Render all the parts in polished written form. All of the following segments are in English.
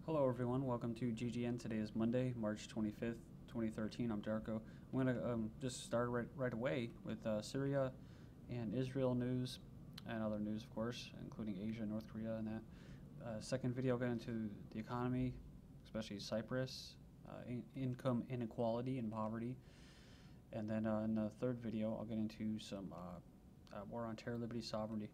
Hello everyone, welcome to GGN. Today is Monday, March 25th, 2013. I'm Darko. I'm going to just start right away with Syria and Israel news and other news, of course, including Asia, North Korea, and that. Second video, I'll get into the economy, especially Cyprus, income inequality and poverty. And then in the third video, I'll get into some war on terror, liberty, sovereignty,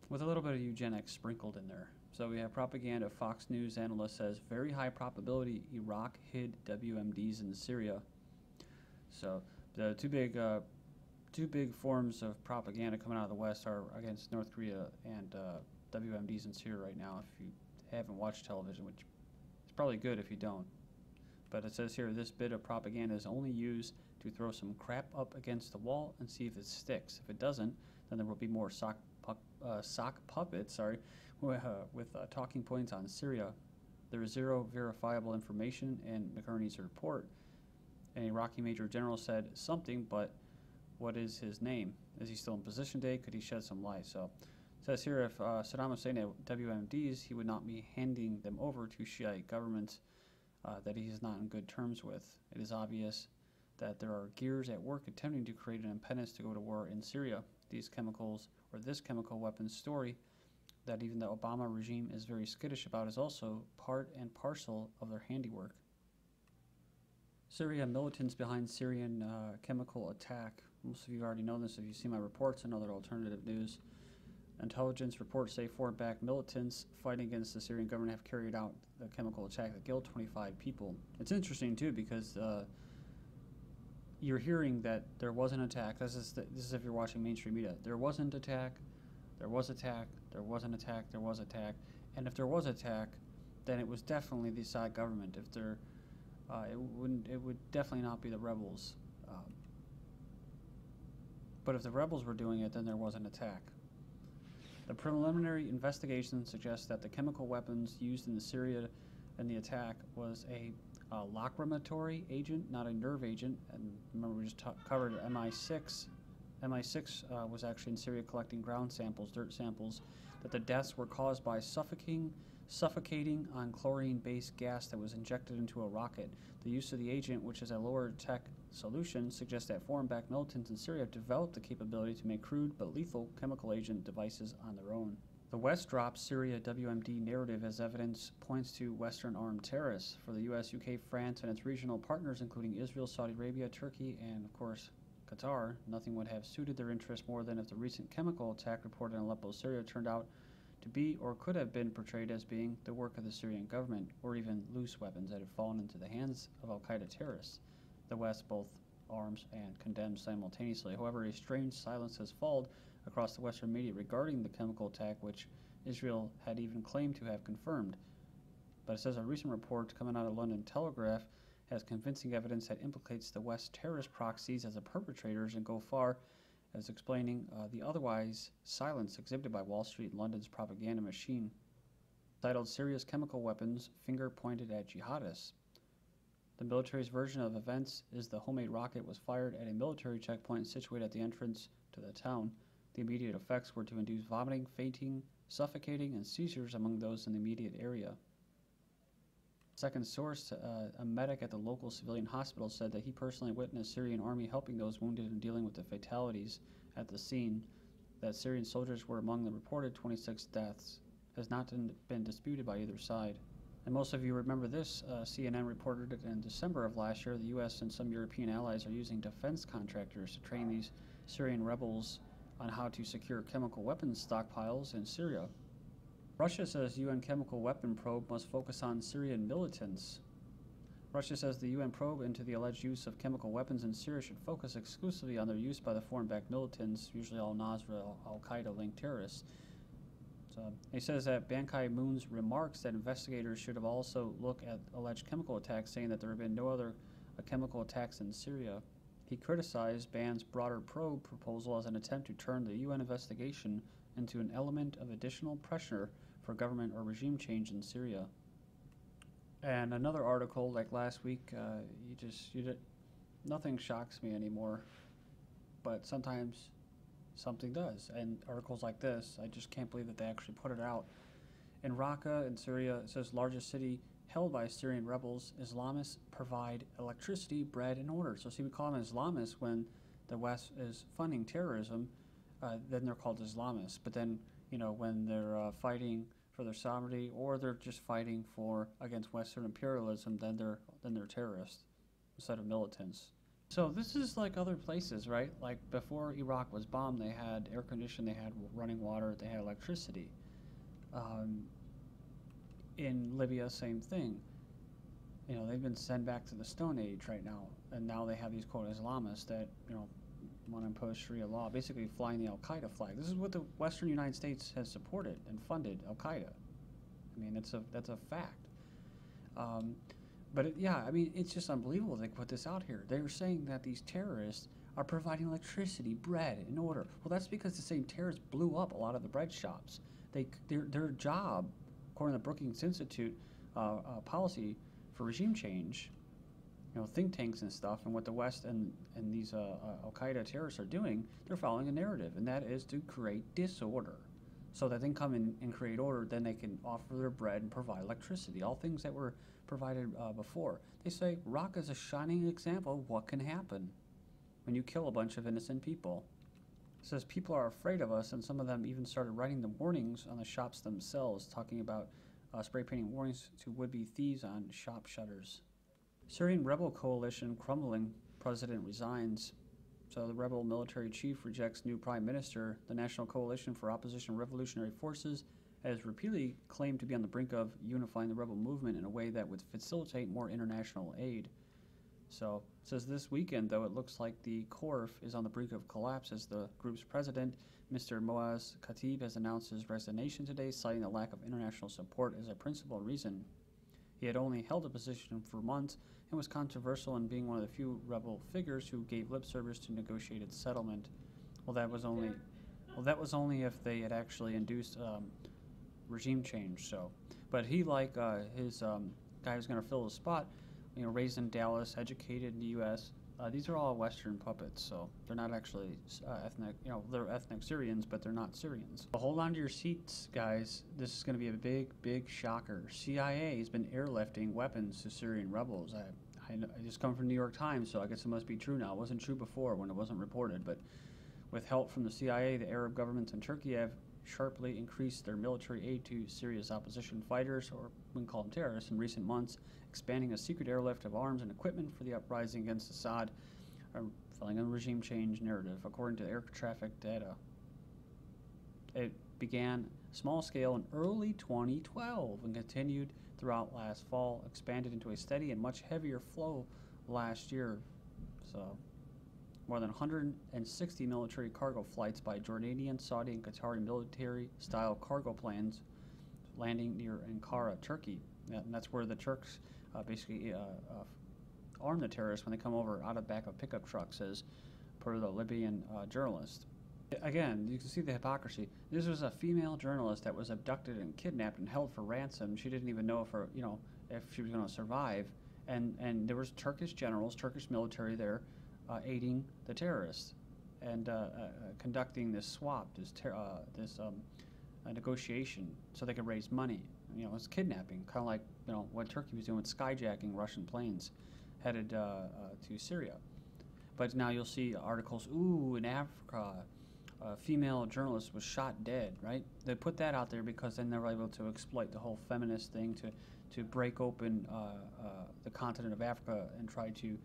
with a little bit of eugenics sprinkled in there. So we have propaganda. Fox News analyst says very high probability Iraq hid WMDs in Syria. So the two big forms of propaganda coming out of the West are against North Korea and WMDs in Syria right now. If you haven't watched television, which is probably good if you don't. But it says here, this bit of propaganda is only used to throw some crap up against the wall and see if it sticks. If it doesn't, then there will be more sock puppets, with talking points on Syria. There is zero verifiable information in McCurney's report. An Iraqi major general said something, but what is his name? Is he still in position today? Could he shed some light? So it says here, if Saddam Hussein had WMDs, he would not be handing them over to Shiite governments that he is not in good terms with. It is obvious that there are gears at work attempting to create an impediment to go to war in Syria. These chemicals, or this chemical weapons story, that even the Obama regime is very skittish about, is also part and parcel of their handiwork. Syria militants behind Syrian chemical attack. Most of you already know this if you see my reports and other alternative news. Intelligence reports say foreign-backed militants fighting against the Syrian government have carried out the chemical attack that killed 25 people. It's interesting too because you're hearing that there was an attack. This is if you're watching mainstream media. There wasn't attack. There was attack, there was an attack, there was attack, and if there was attack, then it was definitely the Assad government. If there, it would definitely not be the rebels. But if the rebels were doing it, then there was an attack. The preliminary investigation suggests that the chemical weapons used in Syria in the attack was a lacrimatory agent, not a nerve agent. And remember, we just covered MI6. MI6 was actually in Syria collecting ground samples, dirt samples, that the deaths were caused by suffocating on chlorine-based gas that was injected into a rocket. The use of the agent, which is a lower-tech solution, suggests that foreign-backed militants in Syria have developed the capability to make crude but lethal chemical agent devices on their own. The West drops Syria WMD narrative as evidence points to Western armed terrorists. For the US, UK, France, and its regional partners, including Israel, Saudi Arabia, Turkey, and, of course, Qatar, nothing would have suited their interest more than if the recent chemical attack reported in Aleppo, Syria turned out to be or could have been portrayed as being the work of the Syrian government, or even loose weapons that had fallen into the hands of al-Qaeda terrorists. The West both arms and condemns simultaneously. However, a strange silence has fallen across the Western media regarding the chemical attack, which Israel had even claimed to have confirmed. But it says a recent report coming out of London Telegraph has convincing evidence that implicates the West terrorist proxies as the perpetrators and go far as explaining the otherwise silence exhibited by Wall Street and London's propaganda machine. Titled Syria's Chemical Weapons Finger Pointed at Jihadists. The military's version of events is the homemade rocket was fired at a military checkpoint situated at the entrance to the town. The immediate effects were to induce vomiting, fainting, suffocating, and seizures among those in the immediate area. Second source, a medic at the local civilian hospital, said that he personally witnessed Syrian army helping those wounded and dealing with the fatalities at the scene. That Syrian soldiers were among the reported 26 deaths has not been disputed by either side. And most of you remember this. CNN reported it in December of last year. The U.S. and some European allies are using defense contractors to train these Syrian rebels on how to secure chemical weapons stockpiles in Syria. Russia says UN chemical weapon probe must focus on Syrian militants. Russia says the UN probe into the alleged use of chemical weapons in Syria should focus exclusively on their use by the foreign-backed militants, usually al-Nusra, al-Qaeda-linked terrorists. So he says that Ban Ki-moon's remarks that investigators should have also looked at alleged chemical attacks, saying that there have been no other chemical attacks in Syria. He criticized Ban's broader probe proposal as an attempt to turn the UN investigation into an element of additional pressure for government or regime change in Syria. And another article like last week, nothing shocks me anymore, but sometimes something does. And articles like this, I just can't believe that they actually put it out. In Raqqa in Syria, it says largest city held by Syrian rebels, Islamists provide electricity, bread, and order. So see, we call them Islamists when the West is funding terrorism, then they're called Islamists. But then, when they're fighting for their sovereignty or they're just fighting against Western imperialism, then they're terrorists instead of militants. So this is like other places, right? Like before Iraq was bombed, they had air conditioning, they had running water, they had electricity. In Libya, same thing. They've been sent back to the Stone Age right now, and now they have these quote Islamists that want to impose Sharia law, basically flying the Al Qaeda flag. This is what the Western United States has supported and funded Al Qaeda. I mean, that's a fact. But it's just unbelievable they put this out here. They were saying that these terrorists are providing electricity, bread, and order. Well, that's because the same terrorists blew up a lot of the bread shops. Their job, according to the Brookings Institute policy for regime change, think tanks and stuff, and what the West and these Al-Qaeda terrorists are doing, they're following a narrative, and that is to create disorder. So that they can come in and create order, then they can offer their bread and provide electricity, all things that were provided before. They say Raqqa is a shining example of what can happen when you kill a bunch of innocent people. It says people are afraid of us, and some of them even started writing the warnings on the shops themselves, talking about spray painting warnings to would-be thieves on shop shutters. Syrian rebel coalition crumbling, president resigns. So the rebel military chief rejects new prime minister. The National Coalition for Opposition Revolutionary Forces has repeatedly claimed to be on the brink of unifying the rebel movement in a way that would facilitate more international aid. So it says this weekend, though, it looks like the CORF is on the brink of collapse as the group's president, Mr. Moaz Khatib, has announced his resignation today, citing the lack of international support as a principal reason. He had only held a position for months and was controversial in being one of the few rebel figures who gave lip service to negotiated settlement. Well, that was only if they had actually induced regime change. So, but he, like his guy who's going to fill his spot, raised in Dallas, educated in the U.S. These are all Western puppets, so they're not actually ethnic. They're ethnic Syrians, but they're not Syrians. So hold on to your seats, guys. This is going to be a big, big shocker. CIA has been airlifting weapons to Syrian rebels. I just come from New York Times, so I guess it must be true now. It wasn't true before when it wasn't reported, but with help from the CIA, the Arab governments in Turkey have sharply increased their military aid to Syria's opposition fighters, or we can call them terrorists, in recent months, expanding a secret airlift of arms and equipment for the uprising against Assad, filling a regime change narrative, according to air traffic data. It began small scale in early 2012 and continued throughout last fall, expanded into a steady and much heavier flow last year. So more than 160 military cargo flights by Jordanian, Saudi, and Qatari military-style cargo planes landing near Ankara, Turkey. And that's where the Turks basically arm the terrorists when they come over out of back of pickup trucks, as per the Libyan journalist. Again, you can see the hypocrisy. This was a female journalist that was abducted and kidnapped and held for ransom. She didn't even know if she was going to survive. And there was Turkish generals, Turkish military there, aiding the terrorists and conducting this swap, this negotiation, so they could raise money. It's kidnapping, kind of like what Turkey was doing with skyjacking Russian planes headed to Syria. But now you'll see articles, in Africa, a female journalist was shot dead, right? They put that out there because then they're able to exploit the whole feminist thing to break open the continent of Africa and try to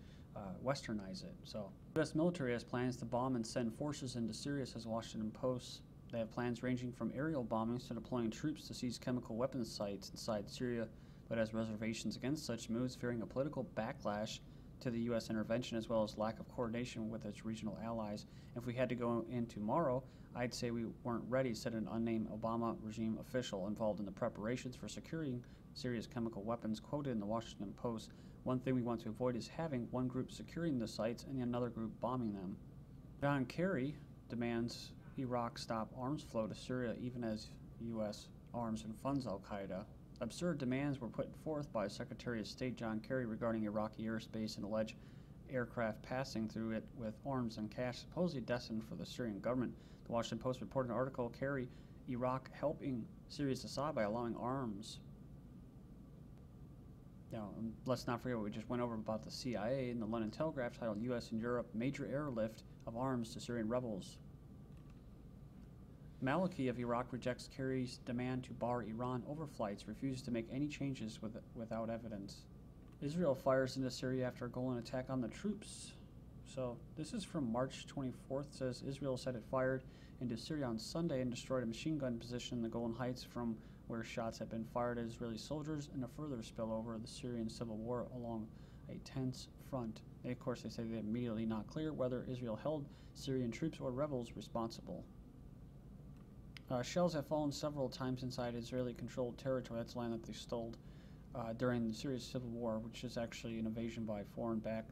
westernize it. So the U.S. military has plans to bomb and send forces into Syria, says Washington Post. They have plans ranging from aerial bombings to deploying troops to seize chemical weapons sites inside Syria, but has reservations against such moves, fearing a political backlash to the U.S. intervention, as well as lack of coordination with its regional allies. If we had to go in tomorrow, I'd say we weren't ready, said an unnamed Obama regime official involved in the preparations for securing Syria's chemical weapons, quoted in the Washington Post. One thing we want to avoid is having one group securing the sites and another group bombing them. John Kerry demands Iraq stop arms flow to Syria even as U.S. arms and funds al-Qaeda. Absurd demands were put forth by Secretary of State John Kerry regarding Iraqi airspace and alleged aircraft passing through it with arms and cash supposedly destined for the Syrian government. The Washington Post reported an article, Kerry Iraq helping Syria's Assad by allowing arms. Now, let's not forget what we just went over about the CIA and the London Telegraph titled U.S. and Europe Major Airlift of Arms to Syrian Rebels. Maliki of Iraq rejects Kerry's demand to bar Iran overflights, refuses to make any changes without evidence. Israel fires into Syria after a Golan attack on the troops. So this is from March 24th. It says Israel said it fired into Syria on Sunday and destroyed a machine gun position in the Golan Heights from where shots had been fired at Israeli soldiers, in a further spillover of the Syrian civil war along a tense front. And of course, they say they're immediately not clear whether Israel held Syrian troops or rebels responsible. Shells have fallen several times inside Israeli-controlled territory. That's land that they stole during the Syrian civil war, which is actually an invasion by foreign-backed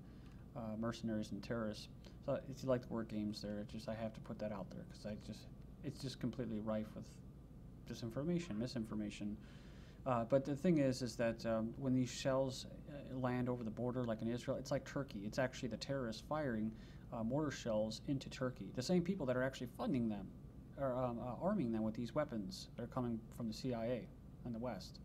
mercenaries and terrorists. So if you like the word games there, I have to put that out there because it's just completely rife with disinformation, misinformation. But the thing is that when these shells land over the border, like in Israel, it's like Turkey. It's actually the terrorists firing mortar shells into Turkey. The same people that are actually funding them, or arming them with these weapons that are coming from the CIA in the West.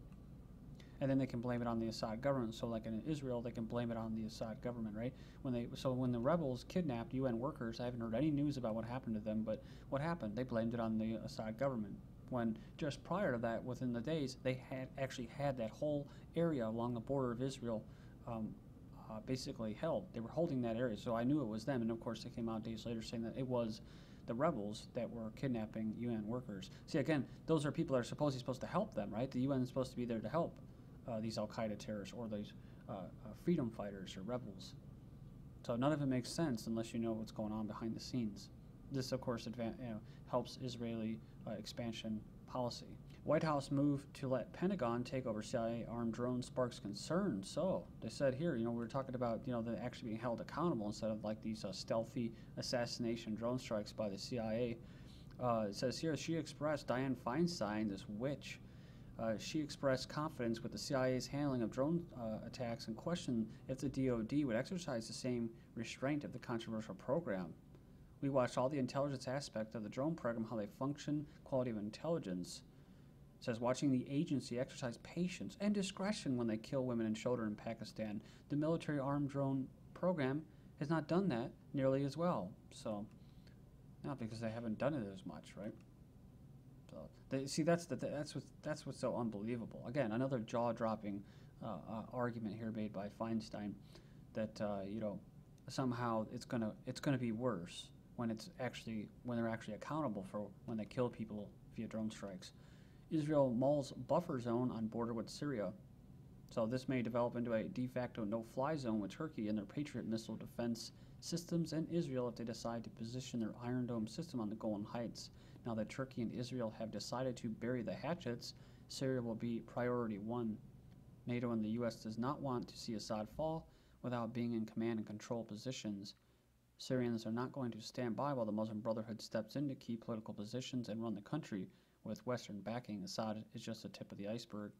And then they can blame it on the Assad government. So like in Israel, they can blame it on the Assad government, right? When the rebels kidnapped UN workers, I haven't heard any news about what happened to them, but what happened? They blamed it on the Assad government. When just prior to that, within the days, they had actually had that whole area along the border of Israel basically held. They were holding that area, so I knew it was them. And of course, they came out days later saying that it was the rebels that were kidnapping UN workers. See, again, those are people that are supposed to help them, right? The UN is supposed to be there to help these Al-Qaeda terrorists or these freedom fighters or rebels. So none of it makes sense unless you know what's going on behind the scenes. This, of course, helps Israeli expansion policy. White House move to let Pentagon take over CIA armed drones sparks concern. So they said here, we were talking about, them actually being held accountable instead of like these stealthy assassination drone strikes by the CIA. It says here, she expressed, Dianne Feinstein, this witch, she expressed confidence with the CIA's handling of drone attacks and questioned if the DoD would exercise the same restraint of the controversial program. We watched all the intelligence aspect of the drone program, how they function, quality of intelligence. It says, watching the agency exercise patience and discretion when they kill women and children in Pakistan. The military armed drone program has not done that nearly as well. So, not because they haven't done it as much, right? See, that's what's so unbelievable. Again, another jaw-dropping argument here made by Feinstein that somehow it's gonna be worse when they're actually accountable for when they kill people via drone strikes. Israel mulls buffer zone on border with Syria. So this may develop into a de facto no-fly zone with Turkey and their Patriot missile defense systems and Israel if they decide to position their Iron Dome system on the Golan Heights. Now that Turkey and Israel have decided to bury the hatchets, Syria will be priority one. NATO and the U.S. does not want to see Assad fall without being in command and control positions. Syrians are not going to stand by while the Muslim Brotherhood steps into key political positions and run the country with Western backing. Assad is just the tip of the iceberg.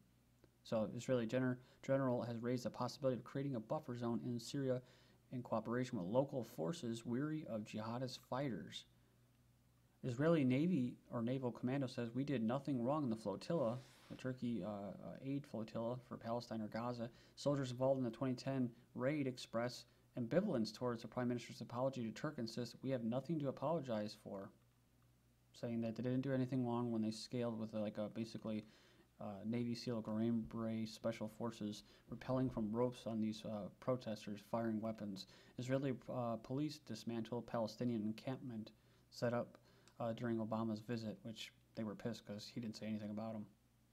So Israeli general has raised the possibility of creating a buffer zone in Syria in cooperation with local forces weary of jihadist fighters. Israeli Navy or Naval Commando says we did nothing wrong in the flotilla, the Turkey aid flotilla for Palestine or Gaza. Soldiers involved in the 2010 raid express ambivalence towards the Prime Minister's apology to Turkey and says we have nothing to apologize for, saying that they didn't do anything wrong when they scaled with basically Navy SEAL Green Beret Special Forces rappelling from ropes on these protesters firing weapons. Israeli police dismantled Palestinian encampment set up during Obama's visit, which they were pissed because he didn't say anything about them.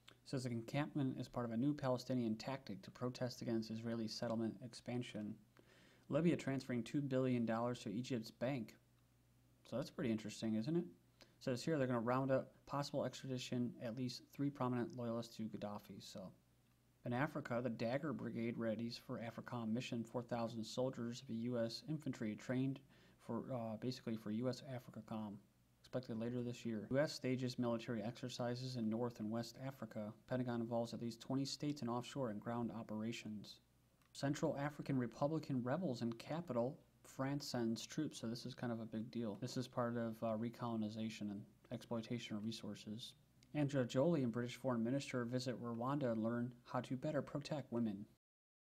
It says the encampment is part of a new Palestinian tactic to protest against Israeli settlement expansion. Libya transferring $2 billion to Egypt's bank. So that's pretty interesting, isn't it? It says here they're going to round up possible extradition at least 3 prominent loyalists to Gaddafi. So, in Africa, the Dagger Brigade readies for AFRICOM mission. 4,000 soldiers of U.S. infantry trained for for U.S. AFRICOM. Expected later this year. U.S. stages military exercises in North and West Africa. Pentagon involves at least 20 states in offshore and ground operations. Central African Republican rebels in capital. France sends troops, so this is kind of a big deal. This is part of recolonization and exploitation of resources. Angela Jolie and British Foreign Minister visit Rwanda and learn how to better protect women.